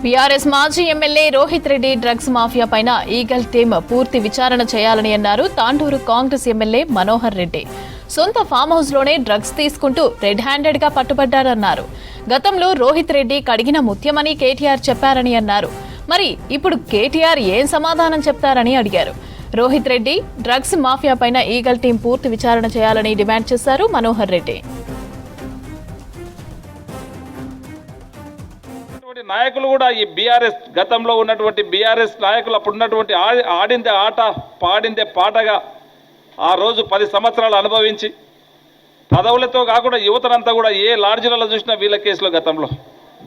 BRS మాజీ MLA Rohit Reddy drugs mafia పైన eagle team పూర్తి విచారణ చేయాలని అన్నారు తాండూరు కాంగ్రెస్ ఎమ్మెల్యే మనోహర్ రెడ్డి. సొంత ఫామ్ హౌస్ లోనే డ్రగ్స్ తీసుకుంటూ రెడ్ హ్యాండెడ్ గా పట్టుబడ్డారన్నారు. గతంలో రోహిత్ రెడ్డి కడిగిన ముత్యమని కేటీఆర్ చెప్పారని అన్నారు. మరి ఇప్పుడు కేటీఆర్ ఏం సమాధానం చెప్తారని అడిగారు. రోహిత్ రెడ్డి డ్రగ్స్ మాఫియా పైన ఈగల్ టీం పూర్తి విచారణ చేయాలని డిమాండ్ చేశారు మనోహర్ రెడ్డి. నాయకులు కూడా ఈ బీఆర్ఎస్ గతంలో ఉన్నటువంటి బీఆర్ఎస్ నాయకులు అప్పుడు ఉన్నటువంటి ఆడిందే ఆట పాడిందే పాటగా ఆ రోజు 10 సంవత్సరాలు అనుభవించి పదవులతో కాకుండా యువతనంతా కూడా ఏ లాడ్జీలలో చూసినా వీళ్ళ కేసులో గతంలో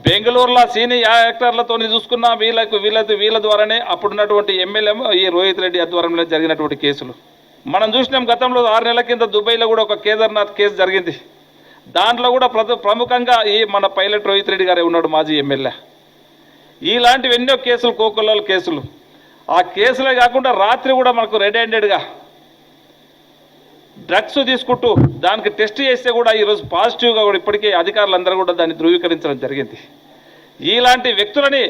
బెంగళూరులో సీనియర్ యాక్టర్లతో చూసుకున్న వీళ్ళ ద్వారానే అప్పుడున్నటువంటి ఎమ్మెల్యే ఈ రోహిత్ రెడ్డి ఆధ్వర్యంలో జరిగినటువంటి కేసులు మనం చూసినాం. గతంలో 6 నెలల కింద దుబాయ్లో కూడా ఒక కేదార్నాథ్ కేసు జరిగింది. దాంట్లో కూడా ప్రముఖంగా ఈ మన పైలట్ రోహిత్ రెడ్డి గారే ఉన్నాడు, మాజీ ఎమ్మెల్యే. ఇలాంటివి ఎన్నో కేసులు, కోకొల్లల కేసులు. ఆ కేసులే కాకుండా రాత్రి కూడా మనకు రెడ్ హ్యాండెడ్గా డ్రగ్స్ తీసుకుంటూ దానికి టెస్ట్ చేస్తే కూడా ఈరోజు పాజిటివ్గా కూడా ఇప్పటికే అధికారులందరూ కూడా దాన్ని ధృవీకరించడం జరిగింది. ఇలాంటి వ్యక్తులని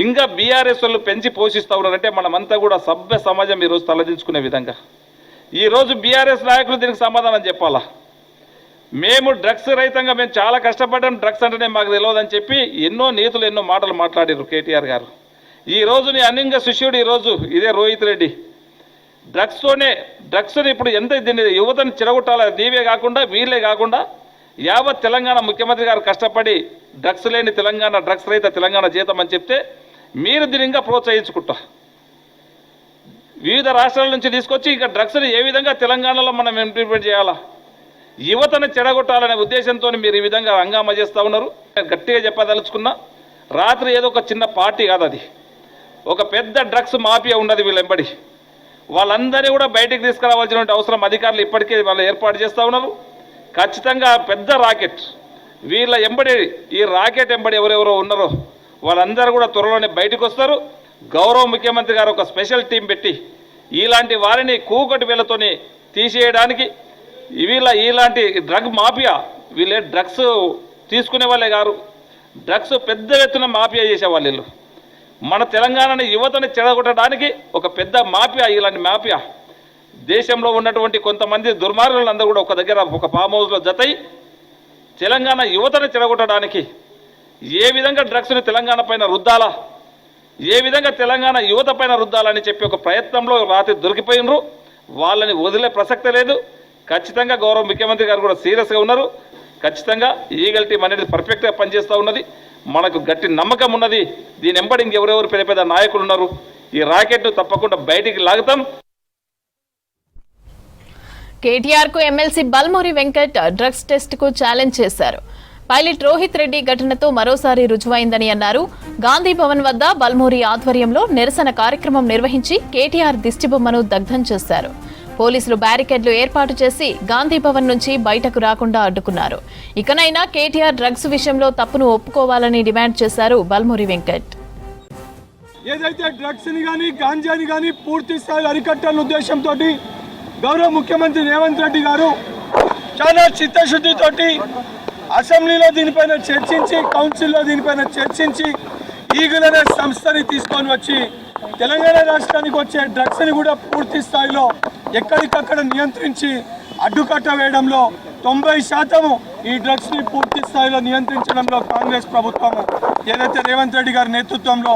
ఇంకా బీఆర్ఎస్ వాళ్ళు పెంచి పోషిస్తూ ఉన్నారంటే మనమంతా కూడా సభ్య సమాజం ఈరోజు తలదించుకునే విధంగా ఈరోజు బీఆర్ఎస్ నాయకులు దీనికి సమాధానం చెప్పాలా. మేము డ్రగ్స్ రహితంగా మేము చాలా కష్టపడ్డాం, డ్రగ్స్ అంటేనే మాకు తెలియదని చెప్పి ఎన్నో నీతులు ఎన్నో మాటలు మాట్లాడారు కేటీఆర్ గారు. ఈరోజు నీ అన్నింగ శిష్యుడు ఈరోజు ఇదే రోహిత్ రెడ్డి డ్రగ్స్ని ఇప్పుడు ఎంత దీన్ని యువతను చెడగొట్టాలి. నీవే కాకుండా వీళ్ళే కాకుండా యావత్ తెలంగాణ ముఖ్యమంత్రి గారు కష్టపడి డ్రగ్స్ లేని తెలంగాణ, డ్రగ్స్ రహిత తెలంగాణ చేద్దామని చెప్తే మీరు దీన్ని ఇంకా ప్రోత్సహించుకుంటా వివిధ రాష్ట్రాల నుంచి తీసుకొచ్చి ఇంకా డ్రగ్స్ని ఏ విధంగా తెలంగాణలో మనం ఇంప్లిమెంట్ చేయాలా, యువతను చెడగొట్టాలనే ఉద్దేశంతో మీరు ఈ విధంగా హంగామా చేస్తూ ఉన్నారు. గట్టిగా చెప్పదలుచుకున్నా, రాత్రి ఏదో ఒక చిన్న పార్టీ కాదు, అది ఒక పెద్ద డ్రగ్స్ మాఫియా ఉన్నది వీళ్ళెంబడి. వాళ్ళందరినీ కూడా బయటికి తీసుకురావాల్సినటువంటి అవసరం అధికారులు ఇప్పటికే వాళ్ళు ఏర్పాటు చేస్తూ ఉన్నారు. ఖచ్చితంగా పెద్ద రాకెట్ వీళ్ళ ఎంబడి, ఈ రాకెట్ ఎంబడి ఎవరెవరో ఉన్నారో వాళ్ళందరూ కూడా త్వరలోనే బయటకు వస్తారు. గౌరవ ముఖ్యమంత్రి గారు ఒక స్పెషల్ టీం పెట్టి ఇలాంటి వారిని కూకటి వీళ్ళతోని తీసేయడానికి, ఇలాంటి డ్రగ్ మాఫియా, వీళ్ళే డ్రగ్స్ తీసుకునే వాళ్ళే గారు, డ్రగ్స్ పెద్ద ఎత్తున మాఫియా చేసేవాళ్ళు వీళ్ళు. మన తెలంగాణని యువతని చెడగొట్టడానికి ఒక పెద్ద మాఫియా, ఇలాంటి మాఫియా దేశంలో ఉన్నటువంటి కొంతమంది దుర్మార్గులందరూ కూడా ఒక దగ్గర ఒక ఫామ్ హౌస్లో జతై తెలంగాణ యువతని చెడగొట్టడానికి ఏ విధంగా డ్రగ్స్ని తెలంగాణ పైన రుద్దాలా, ఏ విధంగా తెలంగాణ యువత పైన రుద్దాలని చెప్పి ఒక ప్రయత్నంలో రాత్రి దొరికిపోయినరు. వాళ్ళని వదిలే ప్రసక్తే లేదు. ఖచ్చితంగా గౌరవ ముఖ్యమంత్రి గారు కూడా సీరియస్గా ఉన్నారు. ఖచ్చితంగా ఈగల్ టీం అనేది పర్ఫెక్ట్గా పనిచేస్తూ ఉన్నది. మనకు గట్టి నమ్మకం ఉన్నది. దీని ఎంబడి ఇంకెవరెవరు పెద్ద పెద్ద నాయకులు ఉన్నారు. ఈ రాకెట్ను తప్పకుండా బయటికి లాగుతాం. కేటీఆర్ కు MLC Balmuri Venkat drugs test కు ఛాలెంజ్ చేశారు. పైలట్ రోహిత్ రెడ్డి ఘటనతో మరోసారి రుజువైందని అన్నారు. గాంధీ భవన్ వద్ద బల్మూరి ఆధ్వర్యంలో నిరసన కార్యక్రమం నిర్వహించి కేటీఆర్ దిష్టిబొమ్మను దగ్ధం చేశారు. పోలీసులు బ్యారికేడ్లు ఏర్పాటు చేసి గాంధీ భవన్ నుంచి బయటకు రాకుండా అడ్డుకున్నారు. ఇకనైనా కేటీఆర్ డ్రగ్స్ విషయంలో తప్పును ఒప్పుకోవాలని డిమాండ్ చేశారు బల్మూరి వెంకట్. ఏదైతే డ్రగ్స్ ని గానీ గాంజాని గానీ పూర్తి స్థాయిలో అరికట్టాలనే ఉద్దేశంతో గౌరవ ముఖ్యమంత్రి రేవంత్ రెడ్డి గారు చాలా చిత్తశుద్ధితోటి అసెంబ్లీలో దీనిపైన చర్చించి, కౌన్సిల్లో దీనిపైన చర్చించి ఈగల్ అనే సంస్థని తీసుకొని వచ్చి తెలంగాణ రాష్ట్రానికి వచ్చే డ్రగ్స్ని కూడా పూర్తి స్థాయిలో ఎక్కడికక్కడ నియంత్రించి అడ్డుకట్ట వేయడంలో 90% ఈ డ్రగ్స్ని పూర్తి స్థాయిలో నియంత్రించడంలో కాంగ్రెస్ ప్రభుత్వం ఏదైతే రేవంత్ రెడ్డి గారి నేతృత్వంలో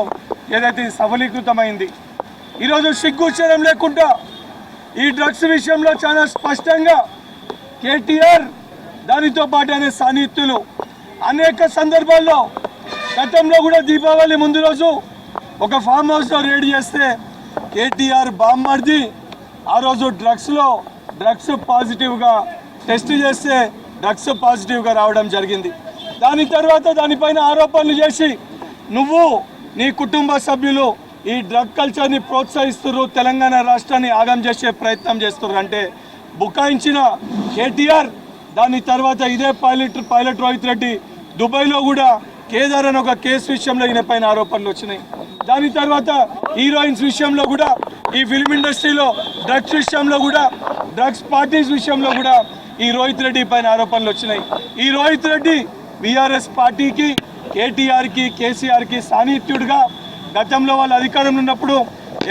ఏదైతే సఫలీకృతమైంది. ఈరోజు సిగ్గుచరం లేకుండా ఈ డ్రగ్స్ విషయంలో చాలా స్పష్టంగా కేటీఆర్ దానితో పాటు అనే సాన్నిహిత్యులు అనేక సందర్భాల్లో గతంలో కూడా దీపావళి ముందు రోజు ఒక ఫామ్ హౌస్లో రేడ్ చేస్తే కేటీఆర్ బామ్మర్ది ఆ రోజు డ్రగ్స్ పాజిటివ్గా టెస్ట్ చేస్తే డ్రగ్స్ పాజిటివ్గా రావడం జరిగింది. దాని తర్వాత దానిపైన ఆరోపణలు చేసి నువ్వు నీ కుటుంబ సభ్యులు ఈ డ్రగ్ కల్చర్ని ప్రోత్సహిస్తున్నారు, తెలంగాణ రాష్ట్రాన్ని ఆగం చేసే ప్రయత్నం చేస్తున్నారు అంటే బుకాయించిన కేటీఆర్ దాని తర్వాత ఇదే పైలట్ రోహిత్ రెడ్డి దుబాయ్లో కూడా కేదార్ అని ఒక కేసు విషయంలో ఈయన పైన ఆరోపణలు వచ్చినాయి. దాని తర్వాత హీరోయిన్స్ విషయంలో కూడా, ఈ ఫిల్మ్ ఇండస్ట్రీలో డ్రగ్స్ విషయంలో కూడా, డ్రగ్స్ పార్టీస్ విషయంలో కూడా ఈ రోహిత్ రెడ్డి పైన ఆరోపణలు వచ్చినాయి. ఈ రోహిత్ రెడ్డి బీఆర్ఎస్ పార్టీకి, కేటీఆర్కి, కేసీఆర్కి సాన్నిహిత్యుడిగా గతంలో వాళ్ళు అధికారంలో ఉన్నప్పుడు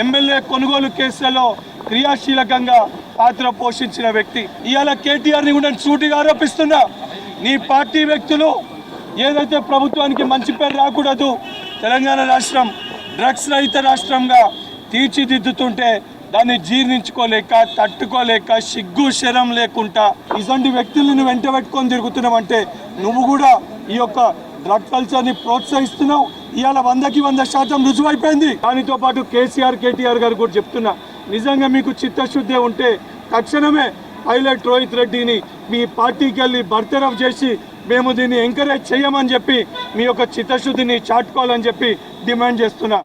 ఎమ్మెల్యే కొనుగోలు కేసులలో క్రియాశీలకంగా పాత్ర పోషించిన వ్యక్తి. ఇవాళ కేటీఆర్ని కూడా సూటిగా ఆరోపిస్తున్నా, నీ పార్టీ వ్యక్తులు ఏదైతే ప్రభుత్వానికి మంచి పేరు రాకూడదు, తెలంగాణ రాష్ట్రం డ్రగ్స్ రహిత రాష్ట్రంగా తీర్చిదిద్దుతుంటే దాన్ని జీర్ణించుకోలేక, తట్టుకోలేక, సిగ్గు శరం లేకుండా ఇటువంటి వ్యక్తులను వెంట పెట్టుకొని తిరుగుతున్నావంటే నువ్వు కూడా ఈ యొక్క డ్రగ్ కల్చర్ని ప్రోత్సహిస్తున్నావు. ఇవాళ 100కి 100% రుజువైపోయింది. దానితో పాటు కేసీఆర్, కేటీఆర్ గారు కూడా చెప్తున్నా, నిజంగా మీకు చిత్తశుద్ధి ఉంటే తక్షణమే పైలట్ రోహిత్ రెడ్డిని మీ పార్టీకి వెళ్ళి బర్తరఫ్ చేసి మేము దీన్ని ఎంకరేజ్ చేయమని చెప్పి మీ యొక్క చిత్తశుద్ధిని చాటుకోవాలని చెప్పి డిమాండ్ చేస్తున్నా.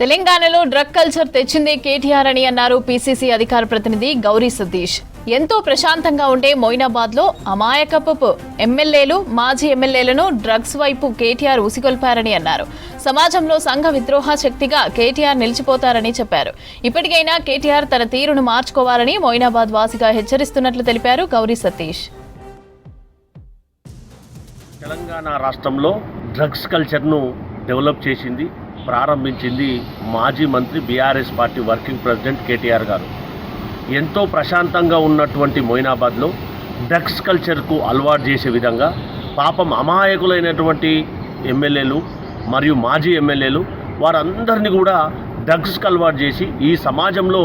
తెలంగాణలో డ్రగ్ కల్చర్ తెచ్చింది కేటీఆర్ అని అన్నారు పీసీసీ అధికార ప్రతినిధి గౌరీ సతీష్. ఎంతో ప్రశాంతంగా ఉండే మొయినాబాద్లో అమాయకపు ఎమ్మెల్యేలు, మాజీ ఎమ్మెల్యేలను డ్రగ్స్ వైపు కేటీఆర్ ఉసిగొల్పారని అన్నారు. సమాజంలో సంఘ విద్రోహ శక్తిగా కేటీఆర్ నిలిచిపోతారని చెప్పారు. ఇప్పటికైనా కేటీఆర్ తన తీరును మార్చుకోవాలని మొయినాబాద్ వాసిగా హెచ్చరిస్తున్నట్లు తెలిపారు గౌరీ సతీష్. తెలంగాణ రాష్ట్రంలో డ్రగ్స్ కల్చర్ను డెవలప్ చేసింది, ప్రారంభించింది మాజీ మంత్రి, BRS party working president KTR గారు. ఎంతో ప్రశాంతంగా ఉన్నటువంటి మొయినాబాద్లో డ్రగ్స్ కల్చర్కు అలవాటు చేసే విధంగా పాపం అమాయకులైనటువంటి ఎమ్మెల్యేలు మరియు మాజీ ఎమ్మెల్యేలు వారందరినీ కూడా డ్రగ్స్కి అలవాటు చేసి ఈ సమాజంలో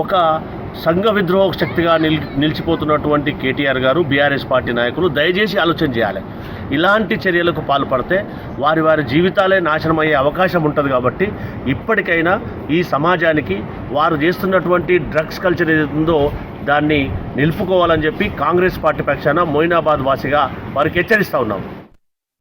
ఒక సంఘ విద్రోహ శక్తిగా నిలిచిపోతున్నటువంటి కేటీఆర్ గారు, బీఆర్ఎస్ పార్టీ నాయకులు దయచేసి ఆలోచన చేయాలి. ఇలాంటి చర్యలకు పాల్పడితే వారి వారి జీవితాలే నాశనమయ్యే అవకాశం ఉంటుంది. కాబట్టి ఇప్పటికైనా ఈ సమాజానికి వారు చేస్తున్నటువంటి డ్రగ్స్ కల్చర్ ఏదైతుందో దాన్ని నిలుపుకోవాలని చెప్పి కాంగ్రెస్ పార్టీ పక్షాన మొయినాబాద్ వాసిగా వారికి హెచ్చరిస్తూ ఉన్నాం.